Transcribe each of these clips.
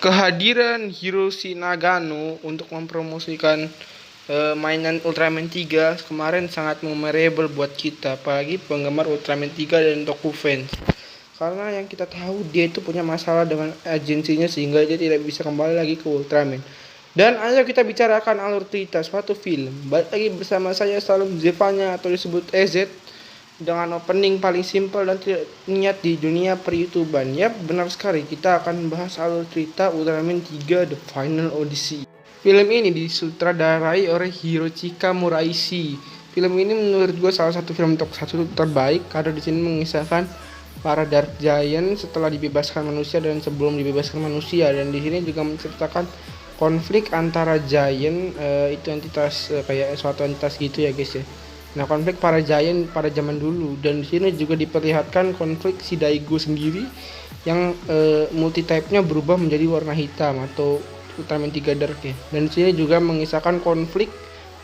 Kehadiran Hiroshi Nagano untuk mempromosikan mainan Ultraman 3 kemarin sangat memorable buat kita, apalagi penggemar Ultraman 3 dan Toku fans. Karena yang kita tahu dia itu punya masalah dengan agensinya sehingga dia tidak bisa kembali lagi ke Ultraman. Dan ayo kita bicarakan alur cerita suatu film. Balik lagi bersama saya Salam Zevanya atau disebut EZ dengan opening paling simpel dan tidak niat di dunia per-YouTuban. Yap, benar sekali. Kita akan membahas alur cerita Ultraman 3 The Final Odyssey. Film ini disutradarai oleh Hirochika Muraishi. Film ini menurut gue salah satu film tokusatsu terbaik karena di sini mengisahkan para Dark Giant setelah dibebaskan manusia dan sebelum dibebaskan manusia, dan di sini juga menceritakan konflik antara Giant itu entitas kayak suatu entitas gitu ya guys ya. Nah, konflik para Giant pada zaman dulu, dan di sini juga diperlihatkan konflik si Daigo sendiri yang multi-type-nya berubah menjadi warna hitam atau Ultraman 3 Dark ya. Dan di sini juga mengisahkan konflik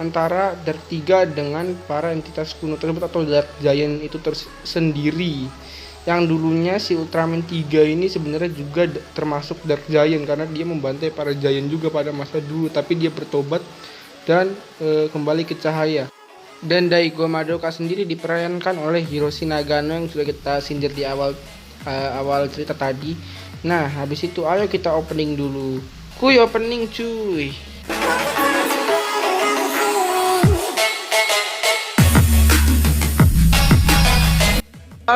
antara Dark 3 dengan para entitas kuno tersebut atau Dark Giant itu tersendiri. Yang dulunya si Ultraman 3 ini sebenarnya juga termasuk Dark Giant karena dia membantai para Giant juga pada masa dulu, tapi dia bertobat dan kembali ke cahaya. Dan Daigo Madoka sendiri diperankan oleh Hiroshi Nagano yang sudah kita sindir di awal cerita tadi. Nah, habis itu ayo kita opening dulu. Kuy opening cuy.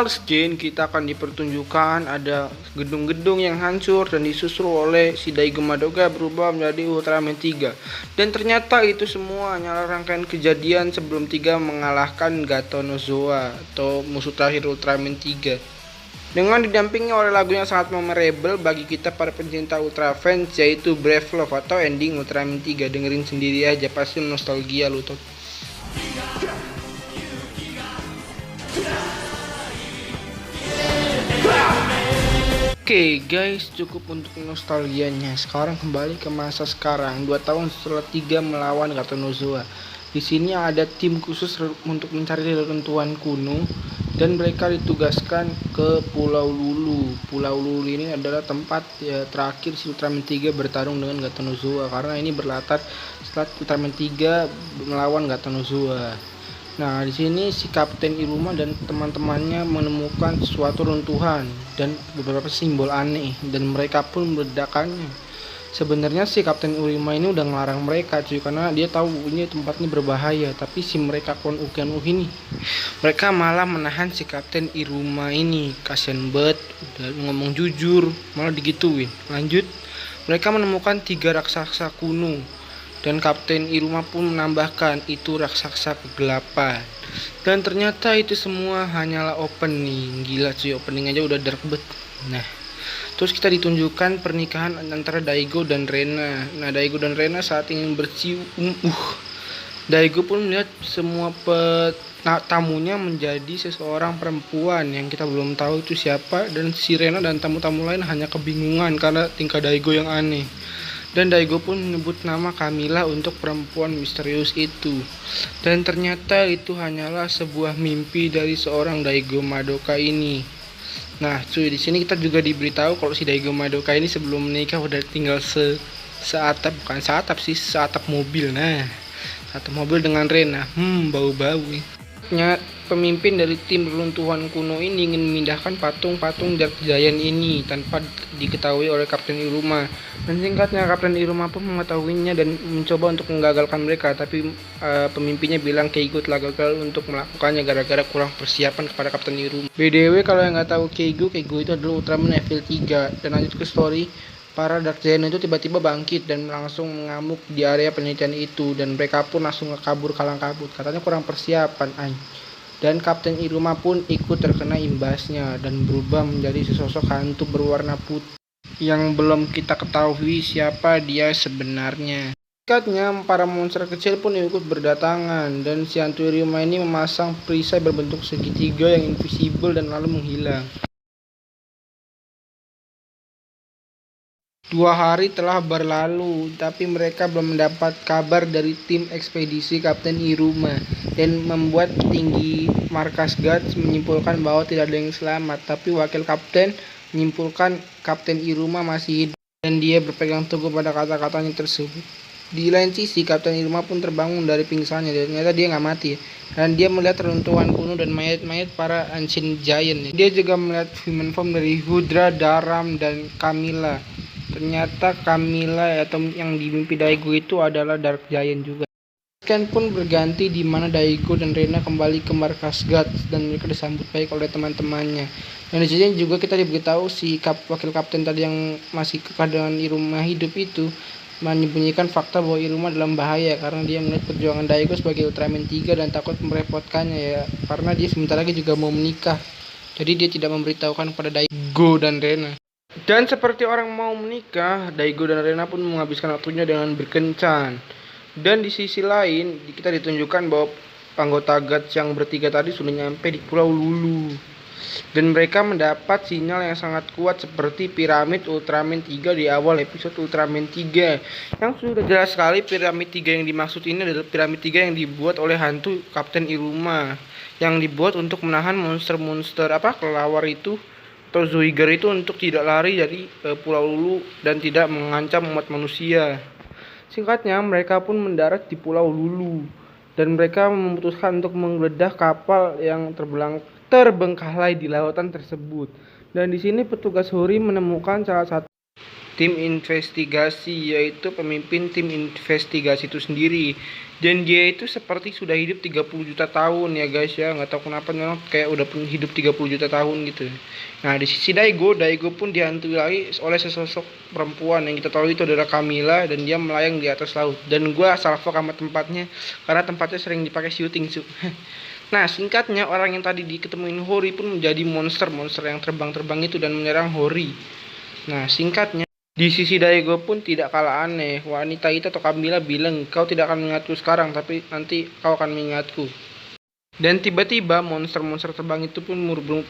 Scene kita akan dipertunjukkan ada gedung-gedung yang hancur dan disusul oleh si Daigo Madoka berubah menjadi Ultraman 3. Dan ternyata itu semua hanyalah rangkaian kejadian sebelum 3 mengalahkan Gato Nozoa atau musuh terakhir Ultraman 3. Dengan didampingi oleh lagu yang sangat memorable bagi kita para pencinta Ultra fans, yaitu Brave Love atau ending Ultraman 3. Dengerin sendiri aja, pasti nostalgia lu tuh. Oke guys, cukup untuk nostalgianya. Sekarang kembali ke masa sekarang, 2 tahun setelah 3 melawan Gato Nozoa. Di sini ada tim khusus untuk mencari reruntuhan kuno dan mereka ditugaskan ke Pulau Lulu. Pulau Lulu ini adalah tempat terakhir si Ultraman 3 bertarung dengan Gato Nozoa, karena ini berlatar setelah Ultraman 3 melawan Gato Nozoa. Nah, di sini si Kapten Iruma dan teman-temannya menemukan suatu runtuhan dan beberapa simbol aneh, dan mereka pun meledakannya. Sebenarnya si Kapten Iruma ini udah ngelarang mereka cuy, karena dia tahu ini tempatnya berbahaya, tapi si mereka ini mereka malah menahan si Kapten Iruma ini. Kasian banget, udah ngomong jujur malah digituin. Lanjut, mereka menemukan 3 raksasa kuno. Dan Kapten Iruma pun menambahkan itu raksasa kegelapan. Dan ternyata itu semua hanyalah opening. Gila cuy, opening aja udah dark banget. Nah, terus kita ditunjukkan pernikahan antara Daigo dan Rena. Nah, Daigo dan Rena saat ingin bercium. Daigo pun melihat semua tamunya menjadi seseorang perempuan yang kita belum tahu itu siapa. Dan si Rena dan tamu-tamu lain hanya kebingungan karena tingkah Daigo yang aneh. Dan Daigo pun menyebut nama Camilla untuk perempuan misterius itu. Dan ternyata itu hanyalah sebuah mimpi dari seorang Daigo Madoka ini. Nah, cuy, di sini kita juga diberitahu kalau si Daigo Madoka ini sebelum menikah udah tinggal seatap mobil. Nah, seatap mobil dengan Rena. Bau-bau nih. Pemimpin dari tim reruntuhan kuno ini ingin memindahkan patung-patung Dark Giant ini tanpa diketahui oleh Kapten Iruma. Dan singkatnya, Kapten Iruma pun mengetahuinya dan mencoba untuk menggagalkan mereka, tapi pemimpinnya bilang Keigo telah gagal untuk melakukannya gara-gara kurang persiapan kepada Kapten Iruma. BDW, kalau yang nggak tahu Keigo itu adalah Ultraman level 3. Dan lanjut ke story, para Dark Giant itu tiba-tiba bangkit dan langsung mengamuk di area penelitian itu, dan mereka pun langsung kabur kalang kabut, katanya kurang persiapan. Dan Kapten Iruma pun ikut terkena imbasnya dan berubah menjadi sesosok hantu berwarna putih yang belum kita ketahui siapa dia sebenarnya. Singkatnya, para monster kecil pun ikut berdatangan, dan si hantu Iruma ini memasang perisai berbentuk segitiga yang invisible dan lalu menghilang. 2 hari telah berlalu, tapi mereka belum mendapat kabar dari tim ekspedisi Kapten Iruma, dan membuat petinggi markas Guards menyimpulkan bahwa tidak ada yang selamat. Tapi wakil kapten menyimpulkan Kapten Iruma masih hidup. dan dia berpegang teguh pada kata-katanya tersebut. Di lain sisi, Kapten Iruma pun terbangun dari pingsannya dan ternyata dia nggak mati. Dan dia melihat reruntuhan kuno dan mayat-mayat para Ancient Giant. Dia juga melihat human form dari Hudra, Daram, dan Camilla. Ternyata Camilla atau yang dimimpi Daigo itu adalah Dark Giant juga. Scan pun berganti di mana Daigo dan Rena kembali ke markas Guts dan mereka disambut baik oleh teman-temannya. Dan di sini juga kita diberitahu si wakil kapten tadi yang masih kekal dengan Iruma hidup itu menyembunyikan fakta bahwa Iruma dalam bahaya karena dia melihat perjuangan Daigo sebagai Ultraman 3 dan takut merepotkannya ya karena dia sebentar lagi juga mau menikah. Jadi dia tidak memberitahukan kepada Daigo dan Rena. Dan seperti orang mau menikah, Daigo dan Rena pun menghabiskan waktunya dengan berkencan. Dan di sisi lain, kita ditunjukkan bahwa anggota Guts yang bertiga tadi sudah nyampe di Pulau Lulu. Dan mereka mendapat sinyal yang sangat kuat seperti piramid Ultraman 3 di awal episode Ultraman 3. Yang sudah jelas sekali piramid 3 yang dimaksud ini adalah piramid 3 yang dibuat oleh hantu Kapten Iruma. Yang dibuat untuk menahan monster-monster kelelawar itu atau Zoiger itu untuk tidak lari dari Pulau Lulu dan tidak mengancam umat manusia. Singkatnya, mereka pun mendarat di Pulau Lulu dan mereka memutuskan untuk menggeledah kapal yang terbengkalai di lautan tersebut. Dan di sini petugas Hori menemukan salah satu tim investigasi, yaitu pemimpin tim investigasi itu sendiri. Dan dia itu seperti sudah hidup 30 juta tahun ya guys ya, nggak tahu kenapa memang kayak udah hidup 30 juta tahun gitu. Nah di sisi Daigo pun dihantui lagi oleh sesosok perempuan yang kita tahu itu adalah Camilla dan dia melayang di atas laut. Dan gue salvo sama tempatnya karena tempatnya sering dipakai syuting. Nah singkatnya orang yang tadi diketemuin Hori pun menjadi monster yang terbang-terbang itu dan menyerang Hori. Nah singkatnya di sisi Daigo pun tidak kalah aneh. Wanita itu atau Camilla bilang, kau tidak akan mengingatku sekarang, tapi nanti kau akan mengingatku. Dan tiba-tiba monster-monster terbang itu pun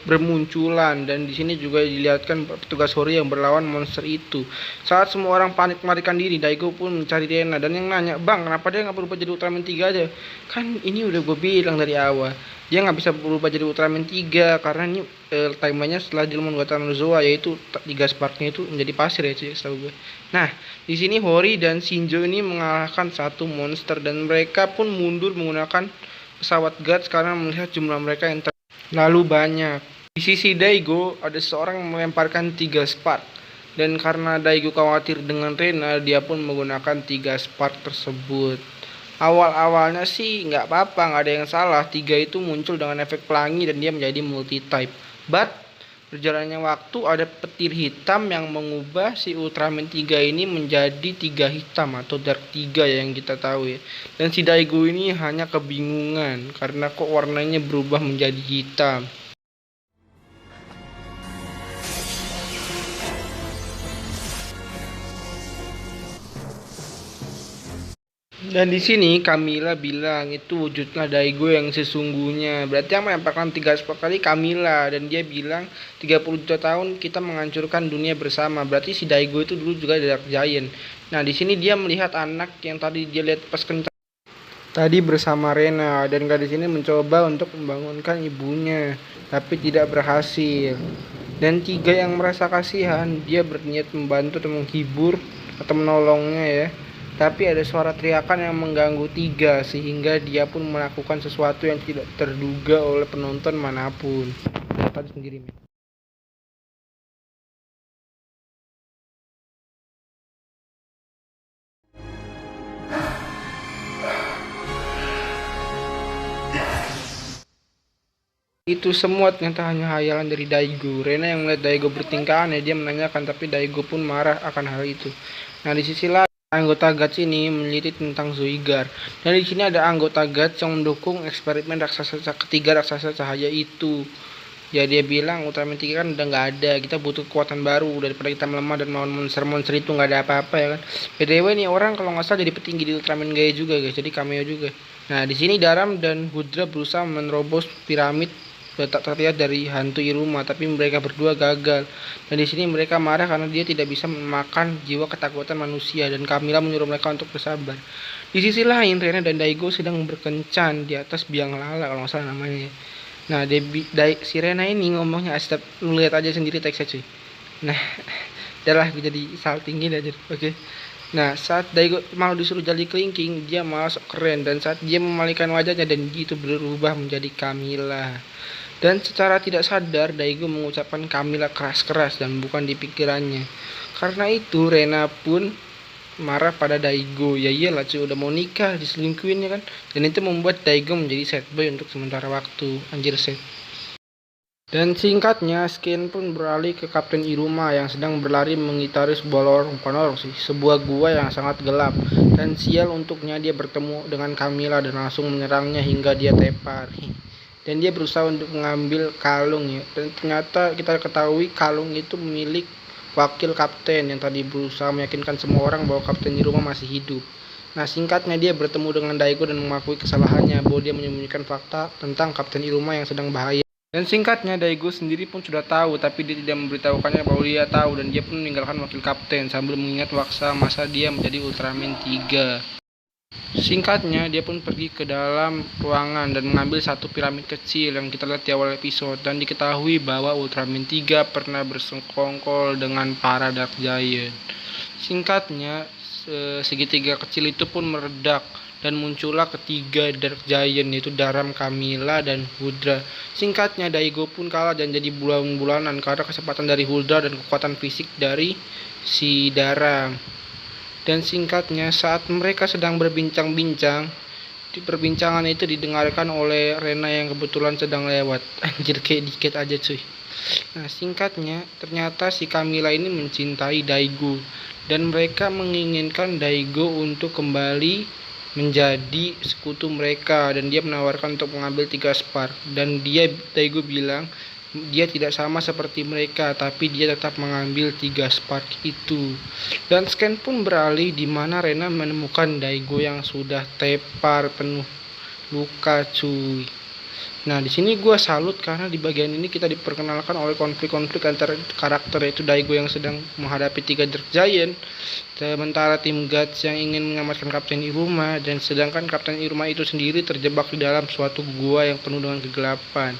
bermunculan. Dan di sini juga dilihatkan petugas Hori yang berlawan monster itu. Saat semua orang panik melarikan diri, Daigo pun mencari Rena. Dan yang nanya, bang kenapa dia nggak berubah jadi Ultraman 3 aja? Kan ini udah gue bilang dari awal. Dia nggak bisa berubah jadi Ultraman 3 karena ini timelinenya setelah dia menggunakan Nozoa, yaitu 3 sparknya itu menjadi pasir ya cuy, setahu gue. Nah di sini Hori dan Shinjo ini mengalahkan satu monster dan mereka pun mundur menggunakan pesawat Guts karena melihat jumlah mereka yang terlalu banyak. Di sisi Daigo ada seorang yang melemparkan 3 spark dan karena Daigo khawatir dengan Rena, dia pun menggunakan 3 spark tersebut. Awal-awalnya sih nggak apa-apa, nggak ada yang salah. 3 itu muncul dengan efek pelangi dan dia menjadi multi-type. But berjalannya waktu ada petir hitam yang mengubah si Ultraman 3 ini menjadi 3 hitam atau Dark 3 yang kita tahu ya. Dan si Daigo ini hanya kebingungan karena kok warnanya berubah menjadi hitam. Dan di sini Camilla bilang itu wujudlah Daigo yang sesungguhnya. Berarti yang melemparkan 3 spark kali Camilla dan dia bilang 30 juta tahun kita menghancurkan dunia bersama. Berarti si Daigo itu dulu juga Dark Giant. Nah, di sini dia melihat anak yang tadi dia lihat pas kencan tadi bersama Rena dan gadis ini mencoba untuk membangunkan ibunya, tapi tidak berhasil. Dan 3 yang merasa kasihan, dia berniat membantu atau menghibur atau menolongnya ya. Tapi ada suara teriakan yang mengganggu 3 sehingga dia pun melakukan sesuatu yang tidak terduga oleh penonton manapun. Tadi sendiri. Itu semua ternyata hanya hayalan dari Daigo. Rena yang melihat Daigo bertingkah aneh, dia menanyakan tapi Daigo pun marah akan hal itu. Nah di sisi lain anggota Guts ini meneliti tentang Zoigar. Dan di sini ada anggota Guts yang mendukung eksperimen ketiga raksasa cahaya itu. Ya dia bilang Ultraman 3 kan udah nggak ada, kita butuh kekuatan baru daripada kita melemah dan melawan monster-monster itu nggak ada apa-apa ya kan. BTW nih orang kalau nggak salah jadi petinggi di Ultraman Gaia juga guys, jadi cameo juga. Nah di sini Daram dan Hudra berusaha menerobos piramid tak terlihat dari hantu Iruma, tapi mereka berdua gagal. Dan di sini mereka marah karena dia tidak bisa memakan jiwa ketakutan manusia dan Camilla menyuruh mereka untuk bersabar. Di sisi lain, Rena dan Daigo sedang berkencan di atas biang lala kalau nggak salah namanya. Nah, si Rena ini ngomongnya lu lihat aja sendiri teksnya cuy. Nah, Udahlah jadi saltingin aja. Oke. Nah, saat Daigo mau disuruh jadi kelingking, dia malah sok keren, dan saat dia memalingkan wajahnya dan itu berubah menjadi Camilla. Dan secara tidak sadar Daigo mengucapkan Camilla keras-keras dan bukan di pikirannya. Karena itu Rena pun marah pada Daigo. Ya iyalah cuy, udah mau nikah diselingkuhin ya kan. Dan itu membuat Daigo menjadi sad boy untuk sementara waktu. Anjir sad. Dan singkatnya, Skin pun beralih ke Kapten Iruma yang sedang berlari mengitari sebuah lorong, bukan lorong sih, sebuah gua yang sangat gelap. Dan sial untuknya dia bertemu dengan Camilla dan langsung menyerangnya hingga dia tepar. Dan dia berusaha untuk mengambil kalung ya. Dan ternyata kita ketahui kalung itu milik wakil kapten yang tadi berusaha meyakinkan semua orang bahwa Kapten Iruma masih hidup. Nah, singkatnya dia bertemu dengan Daigo dan mengakui kesalahannya bahwa dia menyembunyikan fakta tentang Kapten Iruma yang sedang bahaya. Dan singkatnya Daigo sendiri pun sudah tahu, tapi dia tidak memberitahukannya bahwa dia tahu, dan dia pun meninggalkan wakil kapten sambil mengingat masa dia menjadi Ultraman 3. Singkatnya, dia pun pergi ke dalam ruangan dan mengambil satu piramid kecil yang kita lihat di awal episode, dan diketahui bahwa Ultraman 3 pernah bersekongkol dengan para Dark Giant. Singkatnya, segitiga kecil itu pun meledak dan muncullah ketiga Dark Giant, yaitu Daram, Camilla, dan Hudra. Singkatnya, Daigo pun kalah dan jadi bulan-bulanan karena kecepatan dari Hudra dan kekuatan fisik dari si Daram. Dan singkatnya, saat mereka sedang berbincang-bincang, di perbincangan itu didengarkan oleh Rena yang kebetulan sedang lewat. Anjir, kayak dikit aja cuy. Nah, singkatnya, ternyata si Camilla ini mencintai Daigo, dan mereka menginginkan Daigo untuk kembali menjadi sekutu mereka, dan dia menawarkan untuk mengambil 3 spark, dan Daigo bilang dia tidak sama seperti mereka, tapi dia tetap mengambil 3 spark itu. Dan Scan pun beralih di mana Rena menemukan Daigo yang sudah tepar penuh luka cuy. Nah, di sini gue salut karena di bagian ini kita diperkenalkan oleh konflik-konflik antara karakter, yaitu Daigo yang sedang menghadapi 3 Dark Giant, sementara tim Guts yang ingin menyelamatkan Kapten Iruma, dan sedangkan Kapten Iruma itu sendiri terjebak di dalam suatu gua yang penuh dengan kegelapan.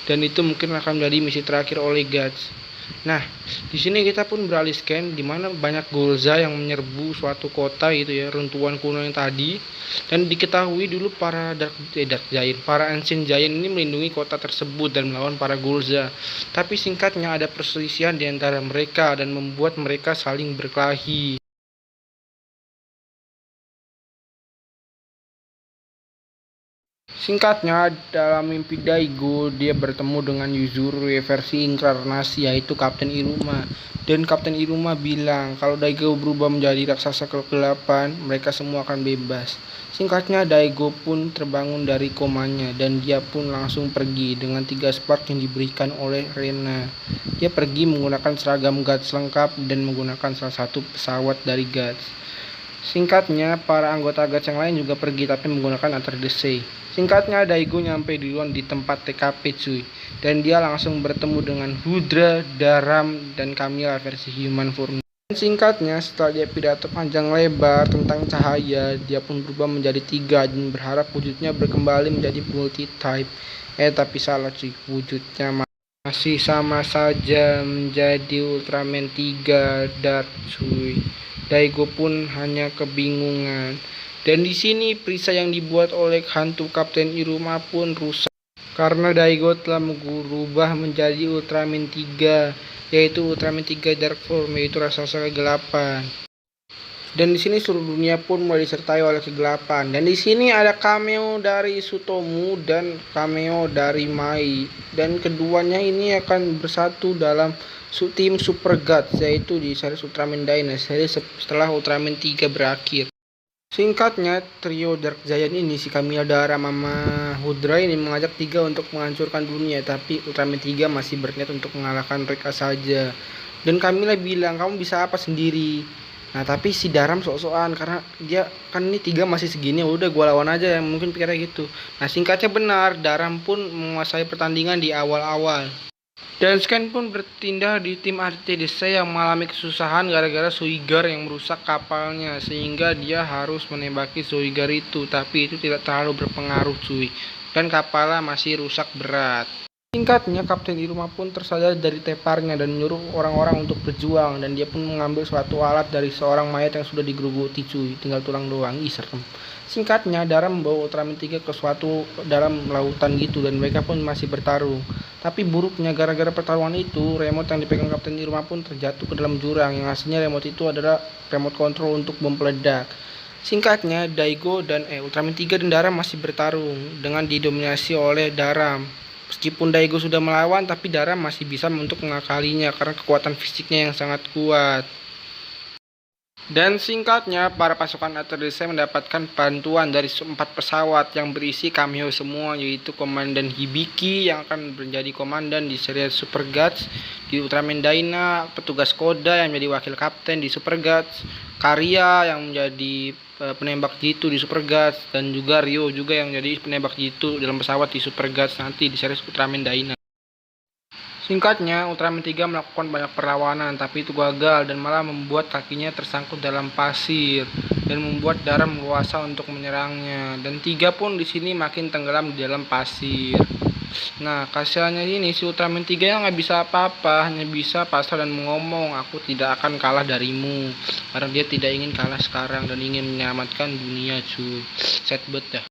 Dan itu mungkin akan menjadi misi terakhir oleh Guts. Nah, di sini kita pun beralih scan di mana banyak Golza yang menyerbu suatu kota gitu ya, runtuhan kuno yang tadi. Dan diketahui dulu para Dark Giant, para Ancient Giant ini melindungi kota tersebut dan melawan para Golza. Tapi singkatnya ada perselisihan di antara mereka dan membuat mereka saling berkelahi. Singkatnya, dalam mimpi Daigo, dia bertemu dengan Yuzuru versi inkarnasi, yaitu Kapten Iruma. Dan Kapten Iruma bilang kalau Daigo berubah menjadi raksasa kegelapan, mereka semua akan bebas. Singkatnya, Daigo pun terbangun dari komanya dan dia pun langsung pergi dengan 3 spark yang diberikan oleh Rena. Dia pergi menggunakan seragam Guts lengkap dan menggunakan salah satu pesawat dari Guts. Singkatnya, para anggota Guts yang lain juga pergi tapi menggunakan Enter the Sea. Singkatnya, Daigo nyampe duluan di tempat TKP cuy, dan dia langsung bertemu dengan Hudra, Daram, dan Camilla versi human form. Singkatnya, setelah dia pidato panjang lebar tentang cahaya, dia pun berubah menjadi 3 dan berharap wujudnya berkembali menjadi multi-type. Tapi salah cuy, wujudnya masih sama saja menjadi Ultraman 3 Dark cuy. Daigo pun hanya kebingungan. Dan di sini perisai yang dibuat oleh hantu Kapten Iruma pun rusak karena Daigo telah berubah menjadi Ultraman 3, yaitu Ultraman 3 Dark Form, yaitu raksasa kegelapan. Dan di sini seluruh dunia pun mulai disertai oleh kegelapan. Dan di sini ada cameo dari Sutomu dan cameo dari Mai. Dan keduanya ini akan bersatu dalam tim Super Guts, yaitu di series Ultraman Dynasty setelah Ultraman 3 berakhir. Singkatnya, trio Dark Giant ini, si Camilla, Daram, sama Hudra ini mengajak 3 untuk menghancurkan dunia, tapi Ultraman 3 masih berniat untuk mengalahkan mereka saja. Dan Camilla bilang, kamu bisa apa sendiri? Nah, tapi si Daram sok-sokan karena dia kan ini 3 masih segini, udah gua lawan aja, mungkin pikirnya gitu. Nah, singkatnya benar, Daram pun menguasai pertandingan di awal-awal. Dan Scan pun bertindak di tim RTDC yang mengalami kesusahan gara-gara Suigar yang merusak kapalnya, sehingga dia harus menembaki Suigar itu, tapi itu tidak terlalu berpengaruh cuy, dan kapalnya masih rusak berat. Singkatnya, Kapten Iruma pun tersadar dari teparnya dan menyuruh orang-orang untuk berjuang, dan dia pun mengambil suatu alat dari seorang mayat yang sudah digerogoti cuy, tinggal tulang doang. Ih, serem. Singkatnya, Dara membawa Ultraman 3 ke suatu dalam lautan gitu, dan mereka pun masih bertarung. Tapi buruknya, gara-gara pertarungan itu, remote yang dipegang Kapten Iruma pun terjatuh ke dalam jurang, yang aslinya remote itu adalah remote control untuk bom peledak. Singkatnya, Daigo dan Ultraman 3 dan Dara masih bertarung dengan didominasi oleh Dara. Meskipun Daigo sudah melawan, tapi Dara masih bisa untuk mengakalinya karena kekuatan fisiknya yang sangat kuat. Dan singkatnya, para pasukan Aterdese mendapatkan bantuan dari 4 pesawat yang berisi cameo semua, yaitu Komandan Hibiki yang akan menjadi komandan di serial Super Guts di Ultraman Dyna, petugas Koda yang menjadi wakil kapten di Super Guts, Karya yang menjadi penembak jitu di Super Guts, dan juga Ryo juga yang menjadi penembak jitu dalam pesawat di Super Guts nanti di series Ultraman Dyna. Singkatnya, Ultraman 3 melakukan banyak perlawanan, tapi itu gagal dan malah membuat kakinya tersangkut dalam pasir dan membuat Dara leluasa untuk menyerangnya. Dan 3 pun di sini makin tenggelam di dalam pasir. Nah, kasihannya ini si Ultraman 3 yang nggak bisa apa-apa, hanya bisa pasrah dan mengomong, aku tidak akan kalah darimu. Karena dia tidak ingin kalah sekarang dan ingin menyelamatkan dunia cuy. Sad banget dah.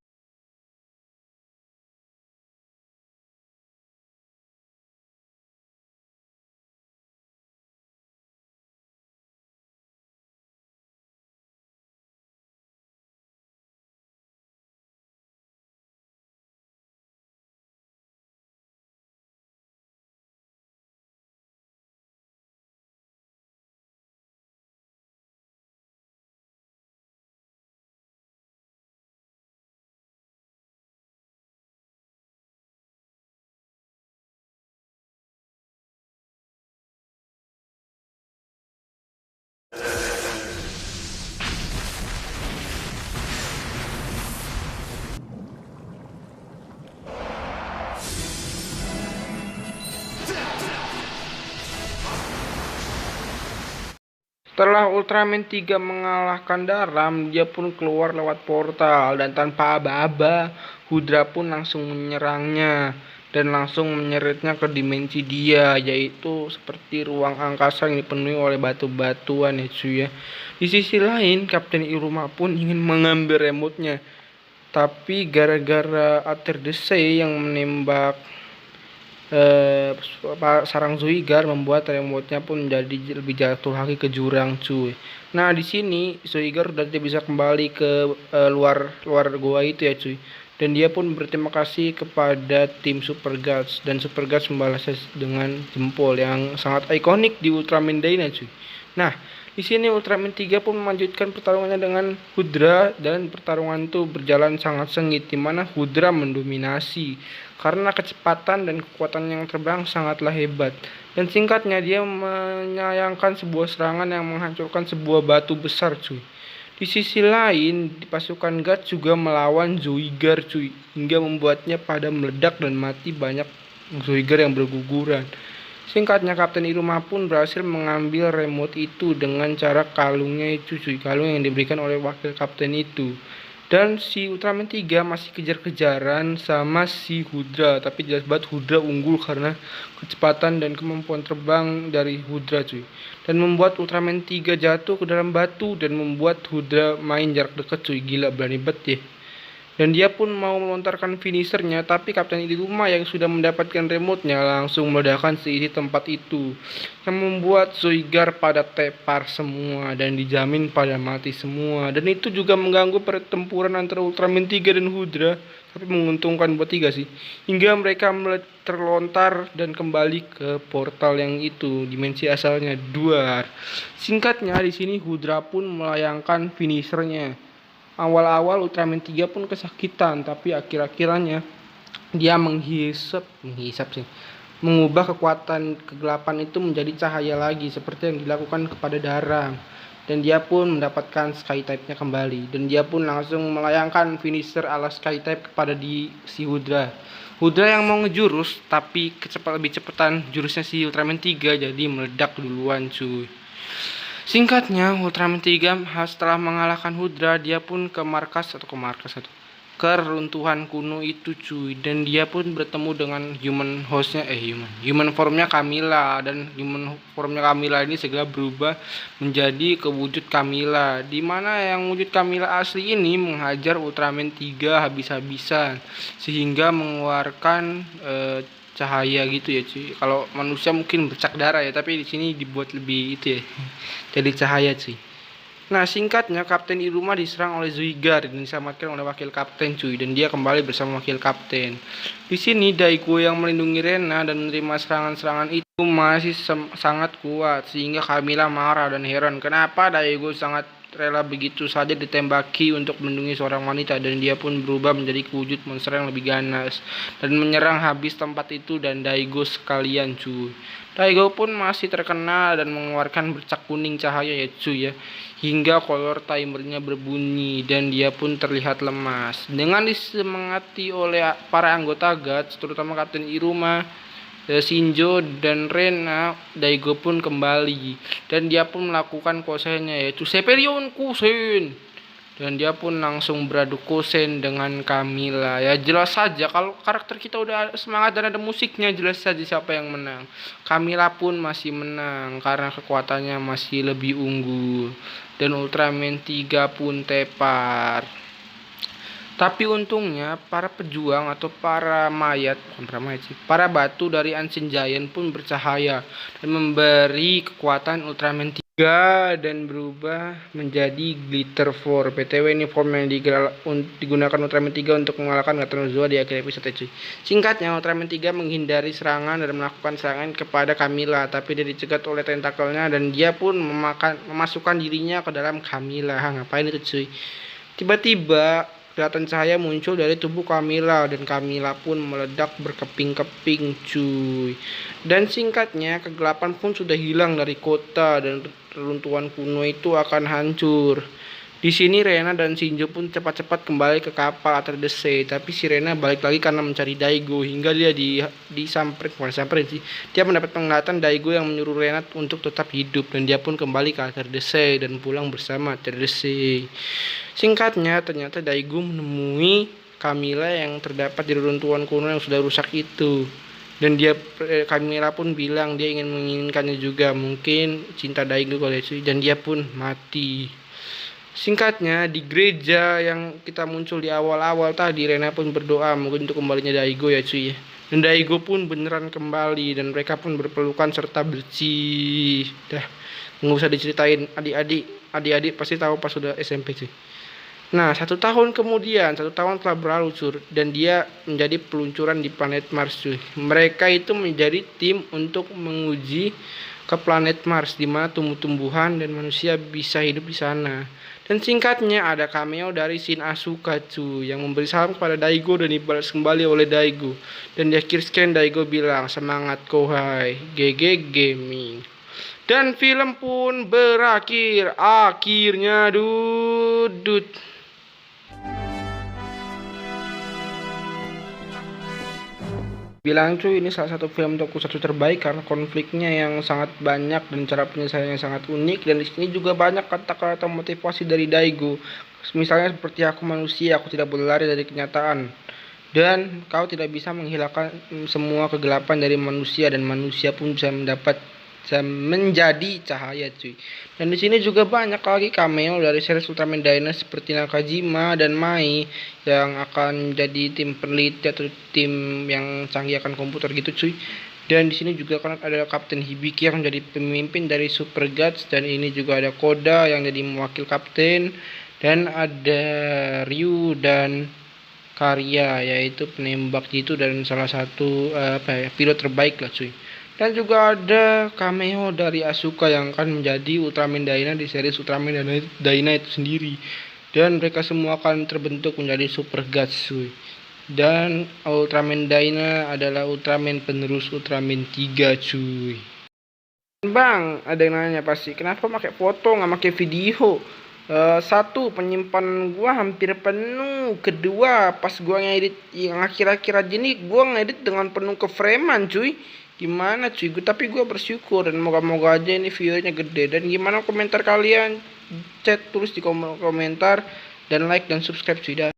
Setelah Ultraman 3 mengalahkan Daram, dia pun keluar lewat portal dan tanpa aba-aba, Hudra pun langsung menyerangnya dan langsung menyeretnya ke dimensi dia, yaitu seperti ruang angkasa yang dipenuhi oleh batu-batuan ya cuy ya. Di sisi lain, Kapten Iruma pun ingin mengambil remote-nya, tapi gara-gara Aterdese yang menembak sarang Zoigar membuat remote-nya pun menjadi lebih jatuh lagi ke jurang cuy. Nah di sini Zoigar udah tidak bisa kembali ke luar gua itu ya cuy. Dan dia pun berterima kasih kepada tim Super Guts, dan Super Guts membalasnya dengan jempol yang sangat ikonik di Ultraman Dyna cuy. Nah di sini Ultraman 3 pun melanjutkan pertarungannya dengan Hudra, dan pertarungan itu berjalan sangat sengit di mana Hudra mendominasi karena kecepatan dan kekuatan yang terbang sangatlah hebat. Dan singkatnya, dia menyayangkan sebuah serangan yang menghancurkan sebuah batu besar cuy. Di sisi lain, pasukan Guts juga melawan Zoigar cuy, hingga membuatnya pada meledak dan mati banyak Zoigar yang berguguran. Singkatnya, Kapten Iruma pun berhasil mengambil remote itu dengan cara kalungnya itu cuy, kalung yang diberikan oleh wakil kapten itu. Dan si Ultraman 3 masih kejar-kejaran sama si Hudra, tapi jelas banget Hudra unggul karena kecepatan dan kemampuan terbang dari Hudra cuy. Dan membuat Ultraman 3 jatuh ke dalam batu dan membuat Hudra main jarak dekat cuy, gila berani banget ya. Dan dia pun mau melontarkan finishernya, tapi Kapten Iruma yang sudah mendapatkan remote-nya langsung meledakkan seisi tempat itu, yang membuat Zoigar pada tepar semua dan dijamin pada mati semua. Dan itu juga mengganggu pertempuran antara Ultraman 3 dan Hudra, tapi menguntungkan buat 3 sih, hingga mereka terlontar dan kembali ke portal yang itu, dimensi asalnya Duar. Singkatnya, di sini Hudra pun melayangkan finishernya. Awal-awal Ultraman 3 pun kesakitan, tapi akhir-akhirannya dia menghisap sih, mengubah kekuatan kegelapan itu menjadi cahaya lagi seperti yang dilakukan kepada Dara. Dan dia pun mendapatkan Sky Type-nya kembali, dan dia pun langsung melayangkan finisher ala Sky Type kepada si Hudra. Hudra yang mau ngejurus, tapi lebih cepetan jurusnya si Ultraman 3, jadi meledak duluan cuy. Singkatnya, Ultraman 3 setelah mengalahkan Hudra, dia pun ke markas. keruntuhan kuno itu cuy, dan dia pun bertemu dengan human formnya Camilla, dan human formnya Camilla ini segera berubah menjadi kewujud Camilla, dimana yang wujud Camilla asli ini menghajar Ultraman 3 habis-habisan sehingga mengeluarkan cahaya gitu ya cuy. Kalau manusia mungkin bercak darah ya, tapi di sini dibuat lebih itu ya, jadi cahaya cuy. Nah, singkatnya Kapten Iruma diserang oleh Zuigar dan diselamatkan oleh wakil kapten cuy, dan dia kembali bersama wakil kapten. Di sini Daigo yang melindungi Rena dan menerima serangan-serangan itu masih sangat kuat sehingga Camilla marah dan heran kenapa Daigo sangat rela begitu saja ditembaki untuk melindungi seorang wanita, dan dia pun berubah menjadi wujud monster yang lebih ganas dan menyerang habis tempat itu dan Daigo sekalian cuy. Daigo pun masih terkenal dan mengeluarkan bercak kuning cahaya ya cuy ya, hingga kolor timernya berbunyi dan dia pun terlihat lemas. Dengan disemangati oleh para anggota Guts, terutama Kapten Iruma, Shinjo dan Rena, Daigo pun kembali dan dia pun melakukan kosennya yaitu Seperion Kusen, dan dia pun langsung beradu kosen dengan Camilla. Ya jelas saja kalau karakter kita udah semangat dan ada musiknya, jelas saja siapa yang menang. Camilla pun masih menang karena kekuatannya masih lebih unggul dan Ultraman 3 pun tepar. Tapi untungnya para pejuang atau para batu dari Ancient Giant pun bercahaya dan memberi kekuatan Ultraman 3 dan berubah menjadi Glitter 4. PTW ini form yang digunakan Ultraman 3 untuk mengalahkan Gatonozua di akhir episode cuy. Singkatnya, Ultraman 3 menghindari serangan dan melakukan serangan kepada Camilla, tapi dia dicegat oleh tentakelnya dan dia pun memasukkan dirinya ke dalam Camilla. Ngapain itu cuy? Tiba-tiba kelihatan cahaya muncul dari tubuh Camilla dan Camilla pun meledak berkeping-keping cuy. Dan singkatnya, kegelapan pun sudah hilang dari kota dan reruntuhan kuno itu akan hancur. Di sini Rena dan Shinjo pun cepat-cepat kembali ke kapal Atreides, tapi si Rena balik lagi karena mencari Daigo hingga dia disamperin sih. Dia mendapat penglihatan Daigo yang menyuruh Rena untuk tetap hidup dan dia pun kembali ke Atreides dan pulang bersama Atreides. Singkatnya, ternyata Daigo menemui Camilla yang terdapat di reruntuhan kuno yang sudah rusak itu. Dan Camilla pun bilang dia menginginkannya juga, mungkin cinta Daigo kali cuy, dan dia pun mati. Singkatnya, di gereja yang kita muncul di awal-awal tadi, Rena pun berdoa mungkin untuk kembalinya Daigo ya cuy ya. Dan Daigo pun beneran kembali dan mereka pun berpelukan serta bersih. Dah, nggak usah diceritain, adik-adik pasti tahu pas sudah SMP cuy. Nah, 1 tahun kemudian, 1 tahun telah berlalu cuy, dan dia menjadi peluncuran di planet Mars cuy. Mereka itu menjadi tim untuk menguji ke planet Mars, di mana tumbuh-tumbuhan dan manusia bisa hidup di sana. Dan singkatnya, ada cameo dari Shin Asuka cuy, yang memberi salam kepada Daigo dan dibalas kembali oleh Daigo. Dan di akhir scan Daigo bilang, semangat kohai, GG Gaming. Dan film pun berakhir, akhirnya dudut. Bilang cuy, ini salah satu film tokusatsu terbaik karena konfliknya yang sangat banyak dan cara penyelesaiannya sangat unik, dan di sini juga banyak kata-kata motivasi dari Daigo. Misalnya seperti aku manusia, aku tidak boleh lari dari kenyataan. Dan kau tidak bisa menghilangkan semua kegelapan dari manusia dan manusia pun bisa menjadi cahaya cuy. Dan di sini juga banyak lagi cameo dari series Ultraman Dynasty seperti Nakajima dan Mai yang akan jadi tim peneliti atau tim yang canggih akan komputer gitu cuy. Dan di sini juga kan ada Kapten Hibiki yang menjadi pemimpin dari Super Guts, dan ini juga ada Koda yang jadi wakil kapten, dan ada Ryu dan Karya yaitu penembak gitu dan salah satu pilot terbaik lah cuy. Dan juga ada cameo dari Asuka yang akan menjadi Ultraman Dyna di series Ultraman Dyna itu sendiri. Dan mereka semua akan terbentuk menjadi Super Guts cuy. Dan Ultraman Dyna adalah Ultraman penerus Ultraman 3 cuy. Bang, ada yang nanya pasti, kenapa pakai foto nggak pakai video? Satu, penyimpanan gua hampir penuh. Kedua, pas gua ngedit yang akhir-akhir aja nih, gua ngedit dengan penuh keframean cuy. Gimana cuy, tapi gue bersyukur dan moga-moga aja ini viewernya gede. Dan gimana komentar kalian? Chat tulis di komentar dan like dan subscribe cuy.